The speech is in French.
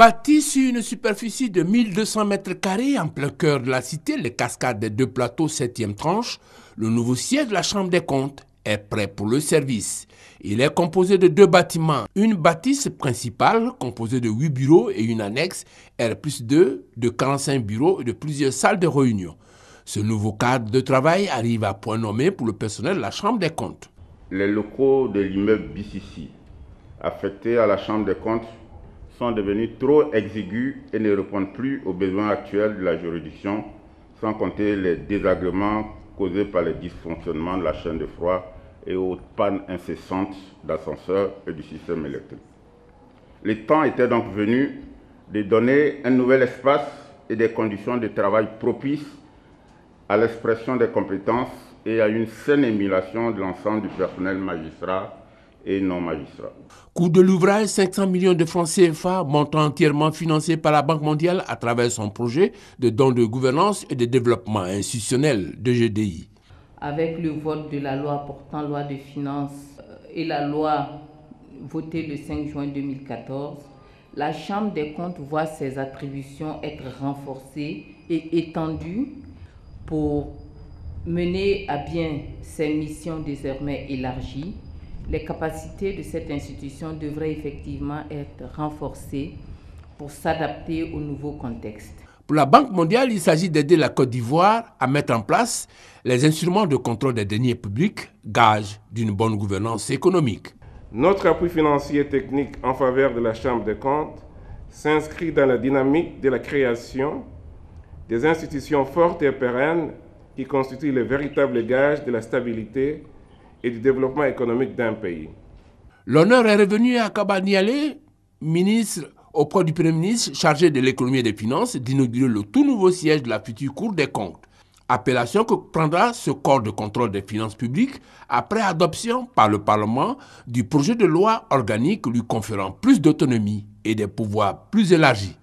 Bâti sur une superficie de 1200 mètres carrés en plein cœur de la cité, les cascades des deux plateaux 7e tranche, le nouveau siège de la Chambre des comptes est prêt pour le service. Il est composé de 2 bâtiments, une bâtisse principale composée de 8 bureaux et une annexe R+2 de 45 bureaux et de plusieurs salles de réunion. Ce nouveau cadre de travail arrive à point nommé pour le personnel de la Chambre des comptes. Les locaux de l'immeuble BCC affectés à la Chambre des comptes sont devenus trop exigus et ne répondent plus aux besoins actuels de la juridiction, sans compter les désagréments causés par les dysfonctionnements de la chaîne de froid et aux pannes incessantes d'ascenseurs et du système électrique. Le temps était donc venu de donner un nouvel espace et des conditions de travail propices à l'expression des compétences et à une saine émulation de l'ensemble du personnel magistrat et non magistrat. Coût de l'ouvrage, 500 millions de francs CFA, montant entièrement financé par la Banque mondiale à travers son projet de don de gouvernance et de développement institutionnel de GDI. Avec le vote de la loi portant loi de finances et la loi votée le 5 juin 2014, la Chambre des comptes voit ses attributions être renforcées et étendues pour mener à bien ses missions désormais élargies. Les capacités de cette institution devraient effectivement être renforcées pour s'adapter au nouveau contexte. Pour la Banque mondiale, il s'agit d'aider la Côte d'Ivoire à mettre en place les instruments de contrôle des deniers publics, gage d'une bonne gouvernance économique. Notre appui financier et technique en faveur de la Chambre des comptes s'inscrit dans la dynamique de la création des institutions fortes et pérennes qui constituent le véritable gage de la stabilité et du développement économique d'un pays. L'honneur est revenu à Kaba Nialé, ministre auprès du Premier ministre chargé de l'économie et des finances, d'inaugurer le tout nouveau siège de la future Cour des comptes. Appellation que prendra ce corps de contrôle des finances publiques après adoption par le Parlement du projet de loi organique lui conférant plus d'autonomie et des pouvoirs plus élargis.